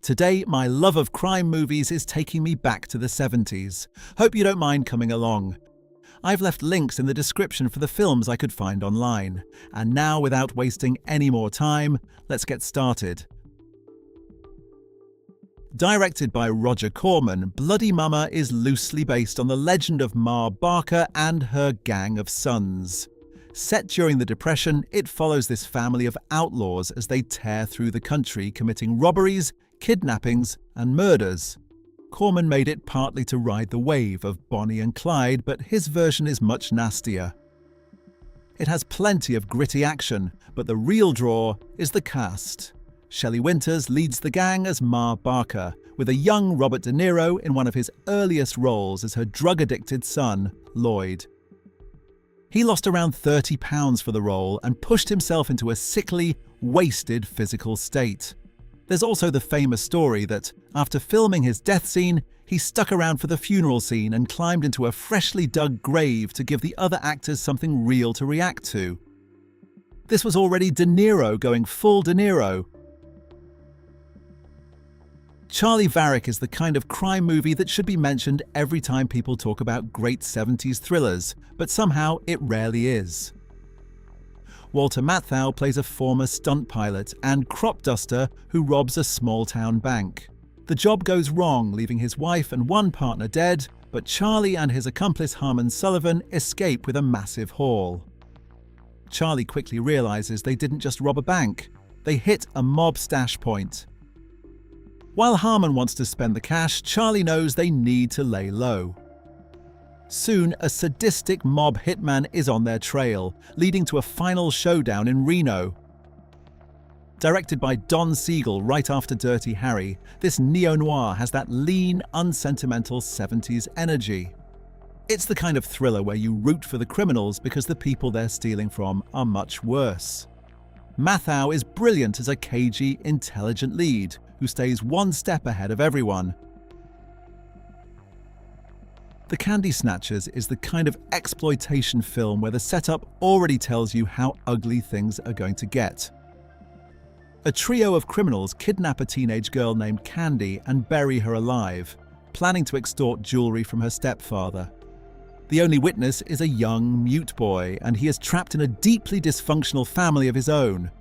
Today, my love of crime movies is taking me back to the 70s. Hope you don't mind coming along. I've left links in the description for the films I could find online. And now, without wasting any more time, let's get started. Directed by Roger Corman, Bloody Mama is loosely based on the legend of Ma Barker and her gang of sons. Set during the Depression, it follows this family of outlaws as they tear through the country committing robberies, kidnappings, and murders. Corman made it partly to ride the wave of Bonnie and Clyde, but his version is much nastier. It has plenty of gritty action, but the real draw is the cast. Shelley Winters leads the gang as Ma Barker, with a young Robert De Niro in one of his earliest roles as her drug-addicted son, Lloyd. He lost around 30 pounds for the role and pushed himself into a sickly, wasted physical state. There's also the famous story that, after filming his death scene, he stuck around for the funeral scene and climbed into a freshly dug grave to give the other actors something real to react to. This was already De Niro going full De Niro. Charley Varrick is the kind of crime movie that should be mentioned every time people talk about great 70s thrillers, but somehow it rarely is. Walter Matthau plays a former stunt pilot and crop duster who robs a small-town bank. The job goes wrong, leaving his wife and one partner dead, but Charlie and his accomplice Harmon Sullivan escape with a massive haul. Charlie quickly realizes they didn't just rob a bank, they hit a mob stash point. While Harmon wants to spend the cash, Charlie knows they need to lay low. Soon, a sadistic mob hitman is on their trail, leading to a final showdown in Reno. Directed by Don Siegel right after Dirty Harry, this neo-noir has that lean, unsentimental 70s energy. It's the kind of thriller where you root for the criminals because the people they're stealing from are much worse. Matthau is brilliant as a cagey, intelligent lead who stays one step ahead of everyone. The Candy Snatchers is the kind of exploitation film where the setup already tells you how ugly things are going to get. A trio of criminals kidnap a teenage girl named Candy and bury her alive, planning to extort jewelry from her stepfather. The only witness is a young, mute boy, and he is trapped in a deeply dysfunctional family of his own.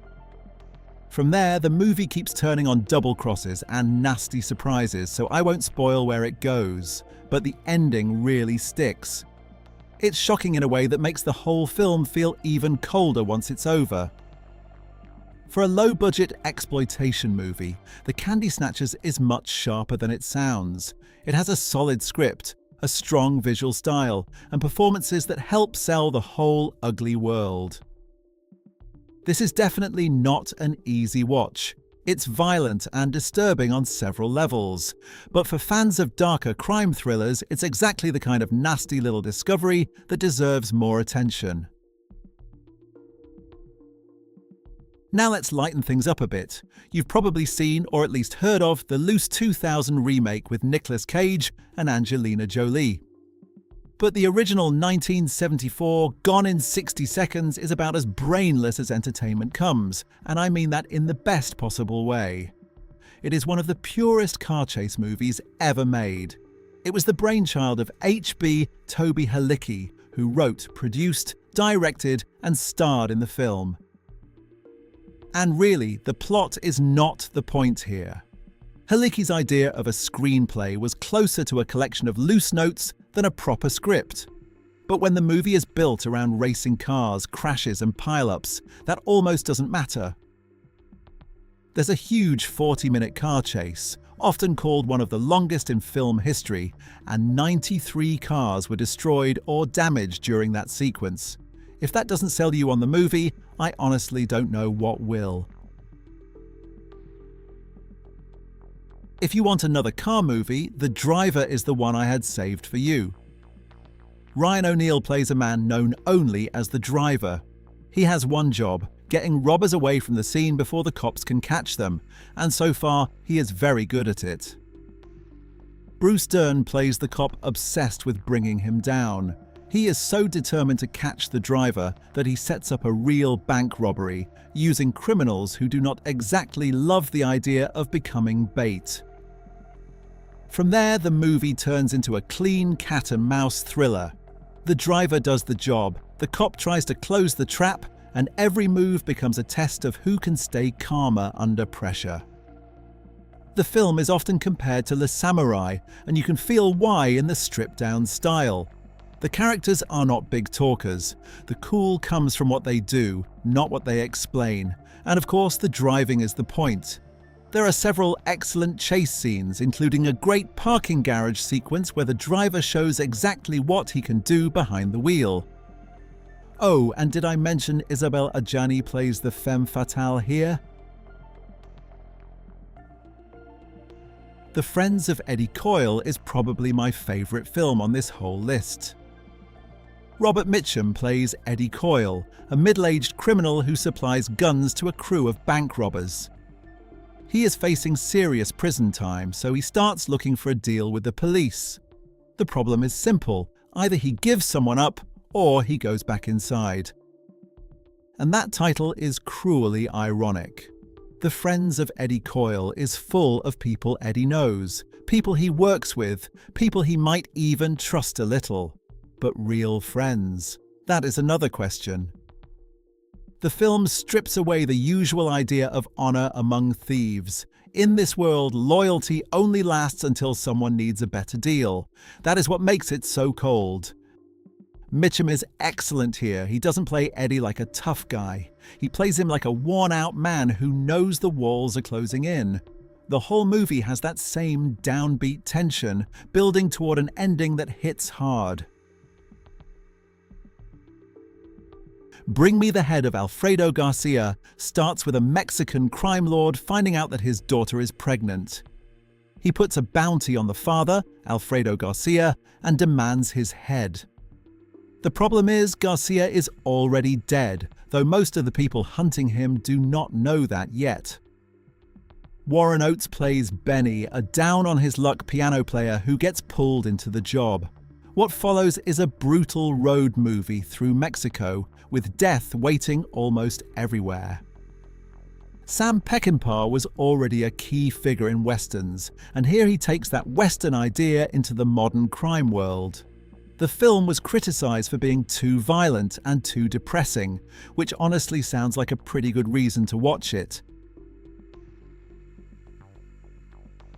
From there, the movie keeps turning on double crosses and nasty surprises, so I won't spoil where it goes, but the ending really sticks. It's shocking in a way that makes the whole film feel even colder once it's over. For a low-budget exploitation movie, The Candy Snatchers is much sharper than it sounds. It has a solid script, a strong visual style, and performances that help sell the whole ugly world. This is definitely not an easy watch. It's violent and disturbing on several levels, but for fans of darker crime thrillers, it's exactly the kind of nasty little discovery that deserves more attention. Now let's lighten things up a bit. You've probably seen, or at least heard of, the Loose 2000 remake with Nicolas Cage and Angelina Jolie. But the original 1974 Gone in 60 Seconds is about as brainless as entertainment comes, and I mean that in the best possible way. It is one of the purest car chase movies ever made. It was the brainchild of H.B. Toby Halicki, who wrote, produced, directed, and starred in the film. And really, the plot is not the point here. Halicki's idea of a screenplay was closer to a collection of loose notes than a proper script. But when the movie is built around racing cars, crashes and pile-ups, that almost doesn't matter. There's a huge 40-minute car chase, often called one of the longest in film history, and 93 cars were destroyed or damaged during that sequence. If that doesn't sell you on the movie, I honestly don't know what will. If you want another car movie, The Driver is the one I had saved for you. Ryan O'Neal plays a man known only as the driver. He has one job, getting robbers away from the scene before the cops can catch them, and so far he is very good at it. Bruce Dern plays the cop obsessed with bringing him down. He is so determined to catch the driver that he sets up a real bank robbery, using criminals who do not exactly love the idea of becoming bait. From there, the movie turns into a clean cat-and-mouse thriller. The driver does the job, the cop tries to close the trap, and every move becomes a test of who can stay calmer under pressure. The film is often compared to Le Samurai, and you can feel why in the stripped-down style. The characters are not big talkers. The cool comes from what they do, not what they explain. And of course, the driving is the point. There are several excellent chase scenes, including a great parking garage sequence where the driver shows exactly what he can do behind the wheel. Oh, and did I mention Isabelle Adjani plays the femme fatale here? The Friends of Eddie Coyle is probably my favourite film on this whole list. Robert Mitchum plays Eddie Coyle, a middle-aged criminal who supplies guns to a crew of bank robbers. He is facing serious prison time, so he starts looking for a deal with the police. The problem is simple: either he gives someone up, or he goes back inside. And that title is cruelly ironic. The Friends of Eddie Coyle is full of people Eddie knows, people he works with, people he might even trust a little. But real friends? That is another question. The film strips away the usual idea of honor among thieves. In this world, loyalty only lasts until someone needs a better deal. That is what makes it so cold. Mitchum is excellent here. He doesn't play Eddie like a tough guy. He plays him like a worn-out man who knows the walls are closing in. The whole movie has that same downbeat tension, building toward an ending that hits hard. Bring Me the Head of Alfredo Garcia starts with a Mexican crime lord finding out that his daughter is pregnant. He puts a bounty on the father, Alfredo Garcia, and demands his head. The problem is Garcia is already dead, though most of the people hunting him do not know that yet. Warren Oates plays Benny, a down-on-his-luck piano player who gets pulled into the job. What follows is a brutal road movie through Mexico, with death waiting almost everywhere. Sam Peckinpah was already a key figure in westerns, and here he takes that western idea into the modern crime world. The film was criticized for being too violent and too depressing, which honestly sounds like a pretty good reason to watch it.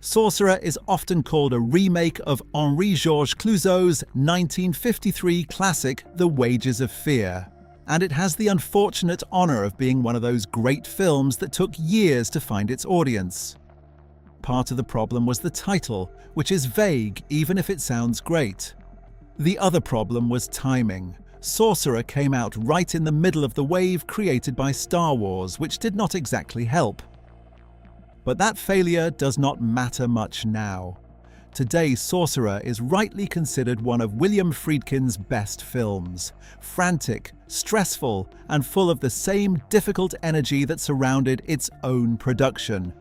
Sorcerer is often called a remake of Henri-Georges Clouzot's 1953 classic The Wages of Fear, and it has the unfortunate honor of being one of those great films that took years to find its audience. Part of the problem was the title, which is vague even if it sounds great. The other problem was timing. Sorcerer came out right in the middle of the wave created by Star Wars, which did not exactly help. But that failure does not matter much now. Today, Sorcerer is rightly considered one of William Friedkin's best films. Frantic, stressful, and full of the same difficult energy that surrounded its own production.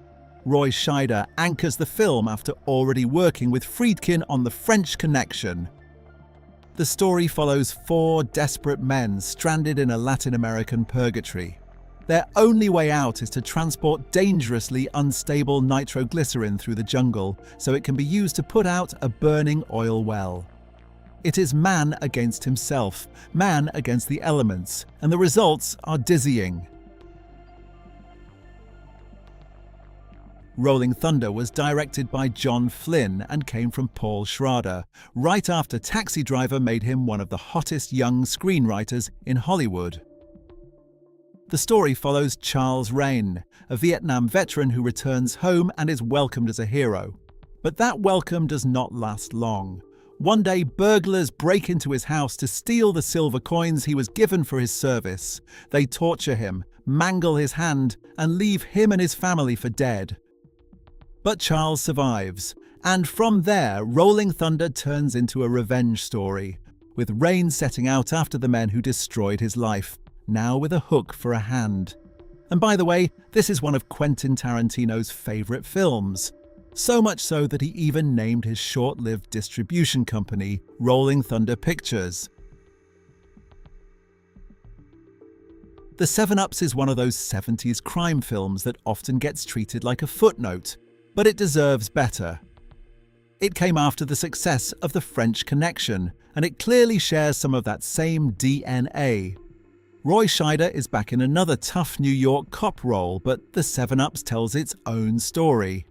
Roy Scheider anchors the film after already working with Friedkin on The French Connection. The story follows 4 desperate men stranded in a Latin American purgatory. Their only way out is to transport dangerously unstable nitroglycerin through the jungle so it can be used to put out a burning oil well. It is man against himself, man against the elements, and the results are dizzying. Rolling Thunder was directed by John Flynn and came from Paul Schrader, right after Taxi Driver made him one of the hottest young screenwriters in Hollywood. The story follows Charles Rain, a Vietnam veteran who returns home and is welcomed as a hero. But that welcome does not last long. One day, burglars break into his house to steal the silver coins he was given for his service. They torture him, mangle his hand, and leave him and his family for dead. But Charles survives, and from there, Rolling Thunder turns into a revenge story, with Rain setting out after the men who destroyed his life, now with a hook for a hand. And by the way, this is one of Quentin Tarantino's favourite films. So much so that he even named his short-lived distribution company Rolling Thunder Pictures. The 7-Ups is one of those 70s crime films that often gets treated like a footnote, but it deserves better. It came after the success of The French Connection, and it clearly shares some of that same DNA. Roy Scheider is back in another tough New York cop role, but The 7-Ups tells its own story.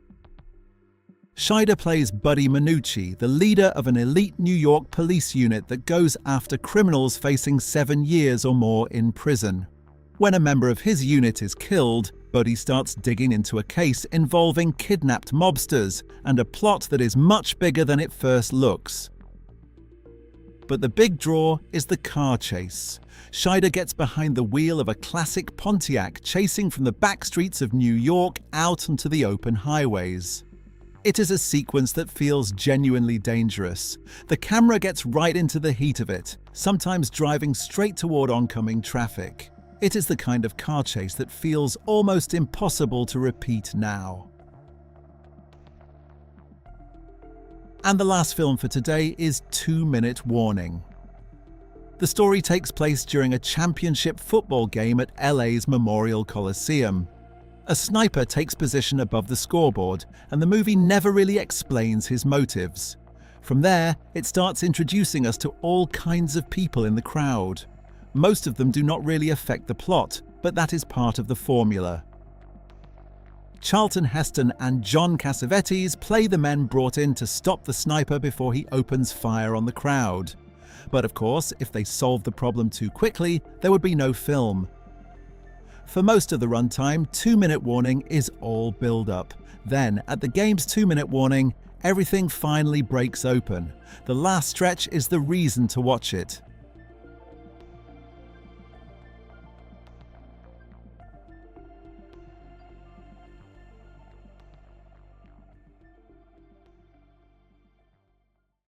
Scheider plays Buddy Minucci, the leader of an elite New York police unit that goes after criminals facing 7 years or more in prison. When a member of his unit is killed, Buddy starts digging into a case involving kidnapped mobsters and a plot that is much bigger than it first looks. But the big draw is the car chase. Scheider gets behind the wheel of a classic Pontiac, chasing from the back streets of New York out onto the open highways. It is a sequence that feels genuinely dangerous. The camera gets right into the heat of it, sometimes driving straight toward oncoming traffic. It is the kind of car chase that feels almost impossible to repeat now. And the last film for today is 2-Minute Warning. The story takes place during a championship football game at LA's Memorial Coliseum. A sniper takes position above the scoreboard, and the movie never really explains his motives. From there, it starts introducing us to all kinds of people in the crowd. Most of them do not really affect the plot, but that is part of the formula. Charlton Heston and John Cassavetes play the men brought in to stop the sniper before he opens fire on the crowd. But of course, if they solved the problem too quickly, there would be no film. For most of the runtime, 2-Minute Warning is all build-up. Then, at the game's 2-minute warning, everything finally breaks open. The last stretch is the reason to watch it.